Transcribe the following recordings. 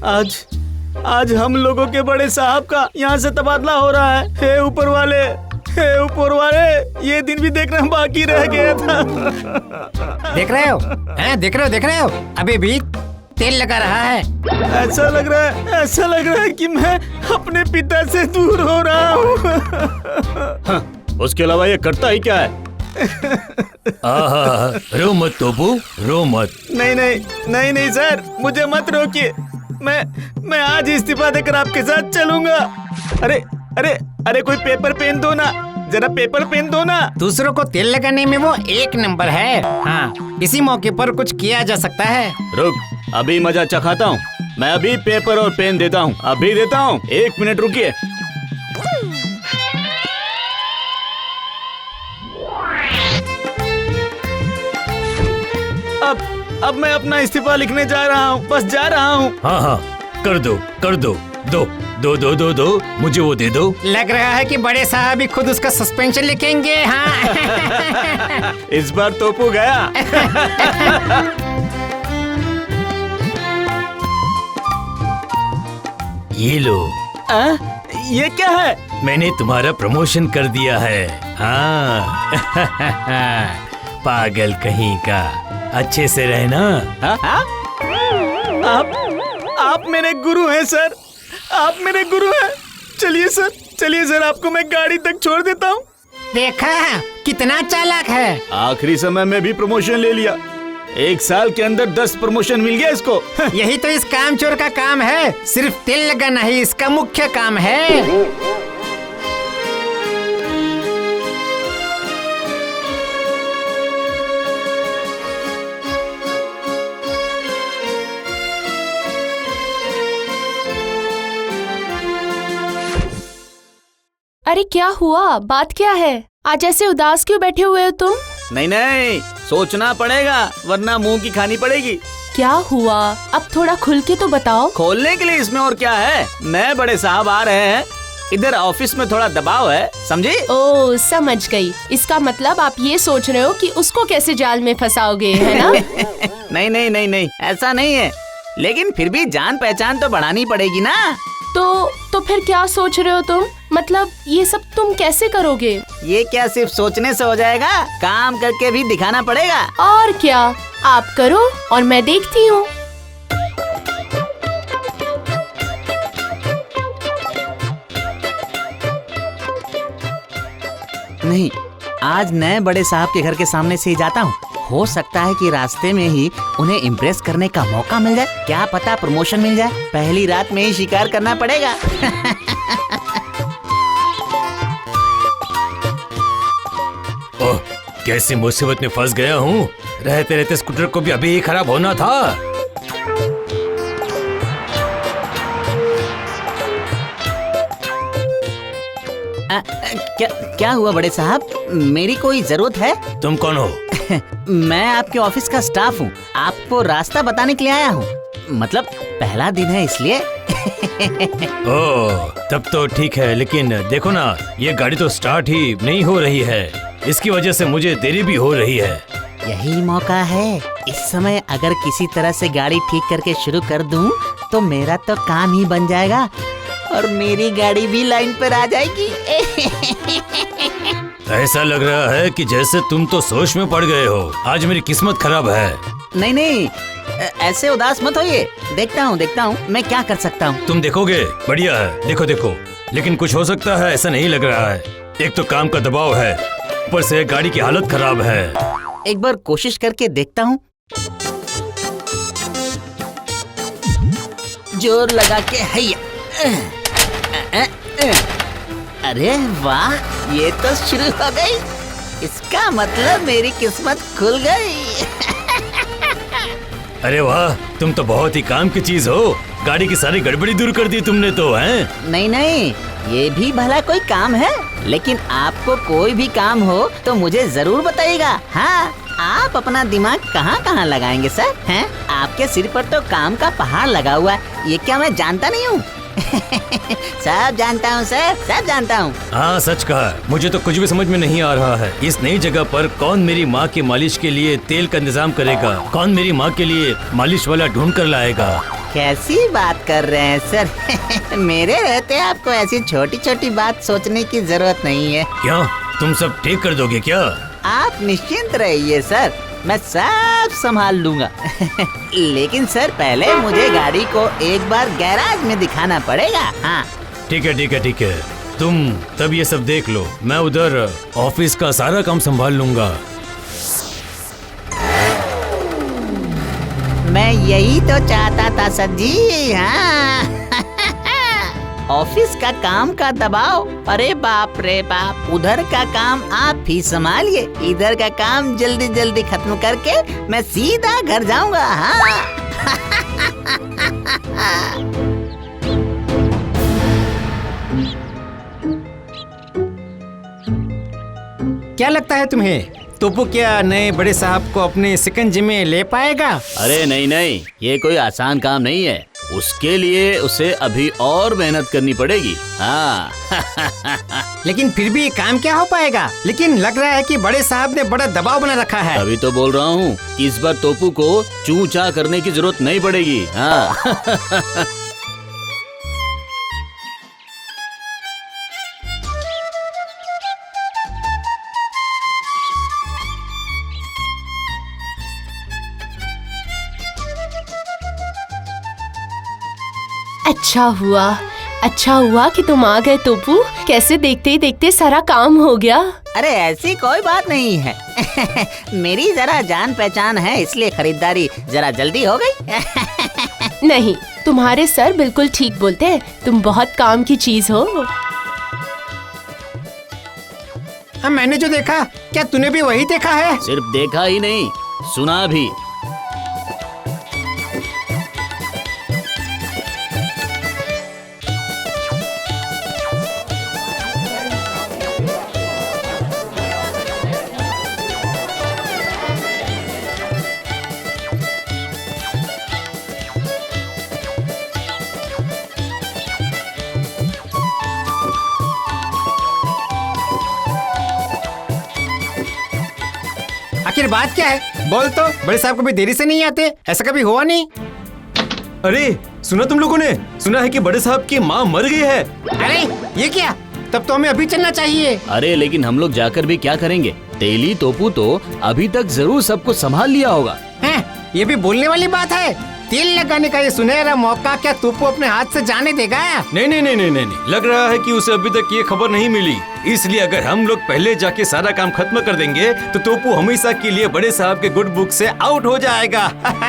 आज आज हम लोगों के बड़े साहब का यहाँ से तबादला हो रहा है। हे ऊपर वाले, हे ऊपर वाले, ये दिन भी देखना बाकी रह गया था। देख रहे हो? हैं? देख रहे हो? अभी भी तेल लगा रहा है। ऐसा लग रहा है कि मैं अपने पिता से दूर हो रहा हूँ। उसके अलावा ये करता ही क्या है? रो मत तोपू, रो मत। नहीं सर, मुझे मत रोकिए। मैं आज इस्तीफा देकर आपके साथ चलूंगा। अरे कोई पेपर पेन दो ना, जरा पेपर पेन दो ना। दूसरों को तेल लगाने में वो एक नंबर है। हाँ, इसी मौके पर कुछ किया जा सकता है। रुक, अभी मजा चखाता हूँ। मैं अभी पेपर और पेन देता हूँ, अभी देता हूँ। 1 मिनट रुकिए। अब मैं अपना इस्तीफा लिखने जा रहा हूँ, बस जा रहा हूँ। हाँ, कर दो। दो, मुझे वो दे दो। लग रहा है कि बड़े साहब भी खुद उसका सस्पेंशन लिखेंगे। हाँ। इस बार तोपू गया। ये लो। ये क्या है? मैंने तुम्हारा प्रमोशन कर दिया है। हाँ। पागल कहीं का, अच्छे से रहना। आप मेरे गुरु हैं सर, आप मेरे गुरु हैं। चलिए सर, आपको मैं गाड़ी तक छोड़ देता हूँ। देखा कितना चालाक है। आखिरी समय में भी प्रमोशन ले लिया। 1 साल के अंदर 10 प्रमोशन मिल गया इसको। यही तो इस कामचोर का काम है। सिर्फ तेल लगाना ही इसका मुख्य काम है। अरे क्या हुआ? बात क्या है? आज ऐसे उदास क्यों बैठे हुए हो तुम? नहीं, सोचना पड़ेगा वरना मुंह की खानी पड़ेगी। क्या हुआ? अब थोड़ा खुल के तो बताओ। खोलने के लिए इसमें और क्या है? नए बड़े साहब आ रहे हैं, इधर ऑफिस में थोड़ा दबाव है, समझी? ओह, समझ गई। इसका मतलब आप ये सोच रहे हो कि उसको कैसे जाल में फंसाओगे, है ना? नहीं, ऐसा नहीं है, लेकिन फिर भी जान पहचान तो बढ़ानी पड़ेगी ना। तो फिर क्या सोच रहे हो तुम? मतलब ये सब तुम कैसे करोगे? ये क्या सिर्फ सोचने से हो जाएगा? काम करके भी दिखाना पड़ेगा। और क्या, आप करो और मैं देखती हूँ। नहीं, आज नए बड़े साहब के घर के सामने से ही जाता हूँ। हो सकता है कि रास्ते में ही उन्हें इम्प्रेस करने का मौका मिल जाए। क्या पता प्रमोशन मिल जाए। पहली रात में ही शिकार करना पड़ेगा। ओह, कैसी मुसीबत में फंस गया हूँ। रहते रहते स्कूटर को भी अभी ही खराब होना था। क्या हुआ बड़े साहब? मेरी कोई जरूरत है? तुम कौन हो? मैं आपके ऑफिस का स्टाफ हूँ। आपको रास्ता बताने के लिए आया हूँ। मतलब पहला दिन है इसलिए। ओह, तब तो ठीक है, लेकिन देखो ना, ये गाड़ी तो स्टार्ट ही नहीं हो रही है। इसकी वजह से मुझे देरी भी हो रही है। यही मौका है। इस समय अगर किसी तरह से गाड़ी ठीक करके शुरू कर दूं, तो मेरा तो काम ही बन जाएगा और मेरी गाड़ी भी लाइन पर आ जाएगी। ऐसा लग रहा है कि जैसे तुम तो सोच में पड़ गए हो। आज मेरी किस्मत खराब है। नहीं, ऐसे उदास मत होइए। देखता हूँ मैं क्या कर सकता हूँ। तुम देखोगे? बढ़िया है, देखो। लेकिन कुछ हो सकता है, ऐसा नहीं लग रहा है। एक तो काम का दबाव है, ऊपर से गाड़ी की हालत खराब है। एक बार कोशिश करके देखता हूँ। जोर लगा के हैया। अरे वाह, ये तो शुरू हो गई। इसका मतलब मेरी किस्मत खुल गई। अरे वाह, तुम तो बहुत ही काम की चीज हो। गाड़ी की सारी गड़बड़ी दूर कर दी तुमने तो, हैं? नहीं, ये भी भला कोई काम है। लेकिन आपको कोई भी काम हो तो मुझे जरूर बताइएगा। हाँ, आप अपना दिमाग कहाँ लगाएंगे सर? हैं? आपके सिर पर तो काम का पहाड़ लगा हुआ है। ये क्या मैं जानता नहीं हूँ? सब जानता हूँ सर, सब जानता हूँ। हाँ, सच कहा। मुझे तो कुछ भी समझ में नहीं आ रहा है। इस नई जगह पर कौन मेरी माँ की मालिश के लिए तेल का इंतजाम करेगा? कौन मेरी माँ के लिए मालिश वाला ढूंढ कर लाएगा? कैसी बात कर रहे हैं सर? मेरे रहते आपको ऐसी छोटी छोटी बात सोचने की जरूरत नहीं है। क्या तुम सब ठीक कर दोगे क्या? आप निश्चिंत रहिए सर, मैं सब संभाल लूंगा। लेकिन सर पहले मुझे गाड़ी को एक बार गैराज में दिखाना पड़ेगा। हाँ ठीक है ठीक है ठीक है, तुम तब ये सब देख लो, मैं उधर ऑफिस का सारा काम संभाल लूंगा। मैं यही तो चाहता था सर जी। हाँ ऑफिस का काम का दबाव, अरे बाप रे बाप। उधर का काम आप ही संभालिए, इधर का काम जल्दी जल्दी खत्म करके मैं सीधा घर जाऊंगा। हाँ क्या लगता है तुम्हें, तोपू क्या नए बड़े साहब को अपने शिकंजे में ले पाएगा? अरे नहीं नहीं, ये कोई आसान काम नहीं है। उसके लिए उसे अभी और मेहनत करनी पड़ेगी। हाँ लेकिन फिर भी ये काम क्या हो पाएगा? लेकिन लग रहा है कि बड़े साहब ने बड़ा दबाव बना रखा है। अभी तो बोल रहा हूँ कि इस बार तोपू को चू चा करने की जरूरत नहीं पड़ेगी। हाँ अच्छा हुआ कि तुम आ गए तोपू। कैसे देखते ही देखते सारा काम हो गया। अरे ऐसी कोई बात नहीं है। मेरी जरा जान पहचान है, इसलिए खरीदारी जरा जल्दी हो गई। नहीं, तुम्हारे सर बिल्कुल ठीक बोलते हैं, तुम बहुत काम की चीज हो। हाँ मैंने जो देखा, क्या तूने भी वही देखा है? सिर्फ देखा ही नहीं, सुना भी। आखिर बात क्या है? बोल तो, बड़े साहब कभी देरी से नहीं आते, ऐसा कभी हुआ नहीं। अरे सुना तुम लोगों ने? सुना है कि बड़े साहब की माँ मर गई है। अरे ये क्या? तब तो हमें अभी चलना चाहिए। अरे लेकिन हम लोग जाकर भी क्या करेंगे? तेली तोपू तो अभी तक जरूर सब कुछ संभाल लिया होगा। हैं? ये भी बोलने वाली बात है। तेल लगाने का ये सुनहरा मौका क्या तोपू अपने हाथ से जाने देगा? नहीं नहीं नहीं नहीं नहीं, लग रहा है कि उसे अभी तक ये खबर नहीं मिली। इसलिए अगर हम लोग पहले जाके सारा काम खत्म कर देंगे तो तोपू हमेशा के लिए बड़े साहब के गुड बुक से आउट हो जाएगा।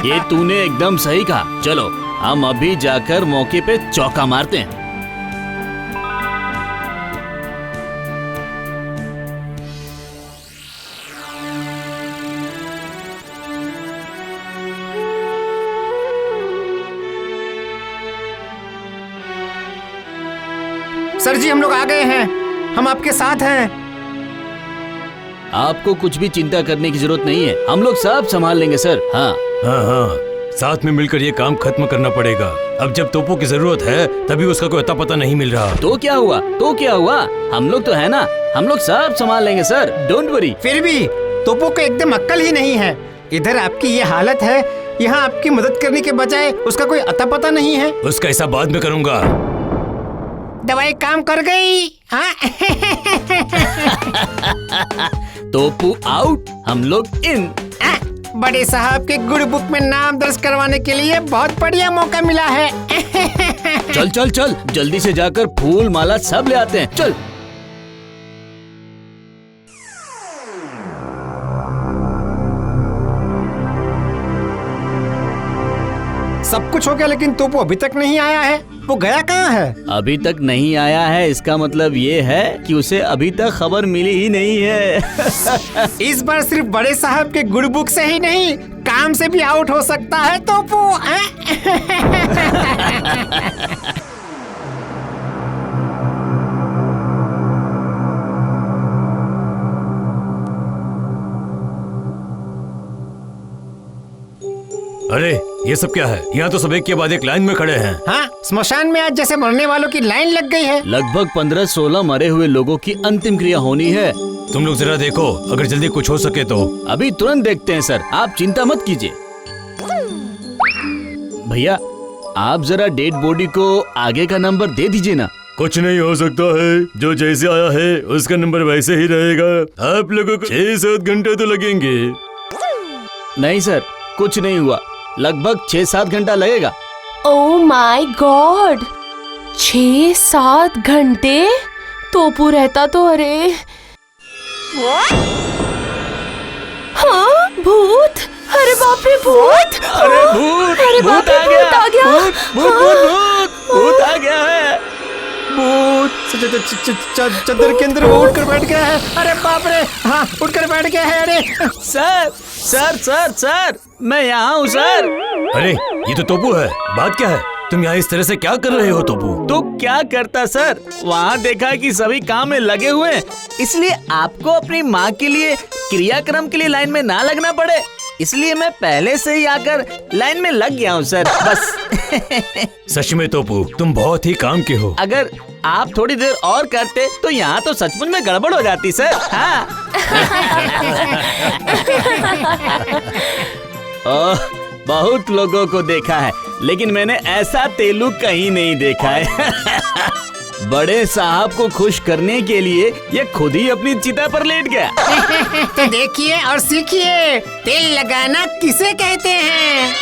ये तूने एकदम सही कहा। चलो हम अभी जाकर मौके पे चौका मारते हैं। सर जी हम लोग आ गए हैं, हम आपके साथ हैं। आपको कुछ भी चिंता करने की जरूरत नहीं है, हम लोग सब संभाल लेंगे सर। हाँ हाँ हाँ, साथ में मिलकर ये काम खत्म करना पड़ेगा। अब जब तोपू की जरूरत है तभी उसका कोई अता पता नहीं मिल रहा। तो क्या हुआ? हम लोग तो है ना, हम लोग सब संभाल लेंगे सर, डोंट वरी। फिर भी तोपू को एकदम अक्ल ही नहीं है। इधर आपकी ये हालत है, यहाँ आपकी मदद करने के बजाय उसका कोई अता पता नहीं है। उसका ऐसा बाद में करूँगा। दवाई काम कर गई। हाँ? तोपू आउट, हम लोग इन। बड़े साहब के गुड बुक में नाम दर्ज करवाने के लिए बहुत बढ़िया मौका मिला है। चल चल चल, जल्दी से जाकर फूल माला सब ले आते हैं, चल। सब कुछ हो गया लेकिन तोपू अभी तक नहीं आया है। वो गया कहाँ है? अभी तक नहीं आया है, इसका मतलब ये है कि उसे अभी तक खबर मिली ही नहीं है। इस बार सिर्फ बड़े साहब के गुड बुक से ही नहीं, काम से भी आउट हो सकता है तोपू। अरे ये सब क्या है? यहाँ तो सब एक के बाद एक लाइन में खड़े हैं। हाँ, स्मशान में आज जैसे मरने वालों की लाइन लग गई है। लगभग 15-16 मरे हुए लोगों की अंतिम क्रिया होनी है। तुम लोग जरा देखो, अगर जल्दी कुछ हो सके तो। अभी तुरंत देखते हैं सर, आप चिंता मत कीजिए। भैया आप जरा डेड बॉडी को आगे का नंबर दे दीजिए ना। कुछ नहीं हो सकता है, जो जैसे आया है उसका नंबर वैसे ही रहेगा। आप लोगों को 6-7 घंटे तो लगेंगे। नहीं सर, कुछ नहीं हुआ, लगभग 6-7 घंटा लगेगा। ओह माय गॉड, 6-7 घंटे? तोपू रहता तो अरे। हाँ, भूत! अरे बाप रे, भूत! अरे भूत! अरे बाप रे, भूत आ गया! भूत! भूत! भूत! भूत आ गया है! भूत चद्दर के अंदर वो उठकर बैठ गया है। अरे बाप रे, हाँ उठकर बैठ गया है। अरे सर सर सर सर, मैं यहाँ हूँ सर। अरे ये तो तोपू है, बात क्या है? तुम यहाँ इस तरह से क्या कर रहे हो तोपू? तो क्या करता सर, वहाँ देखा कि सभी काम में लगे हुए हैं, इसलिए आपको अपनी माँ के लिए क्रियाक्रम के लिए लाइन में ना लगना पड़े, इसलिए मैं पहले से ही आकर लाइन में लग गया हूँ सर, बस। सच में तोपू, तुम बहुत ही काम के हो। अगर आप थोड़ी देर और करते तो यहाँ तो सचमुच में गड़बड़ हो जाती सर। हाँ। ओह, बहुत लोगों को देखा है, लेकिन मैंने ऐसा तेलू कहीं नहीं देखा है। बड़े साहब को खुश करने के लिए ये खुद ही अपनी चिता पर लेट गया। तो देखिए और सीखिए, तेल लगाना किसे कहते हैं।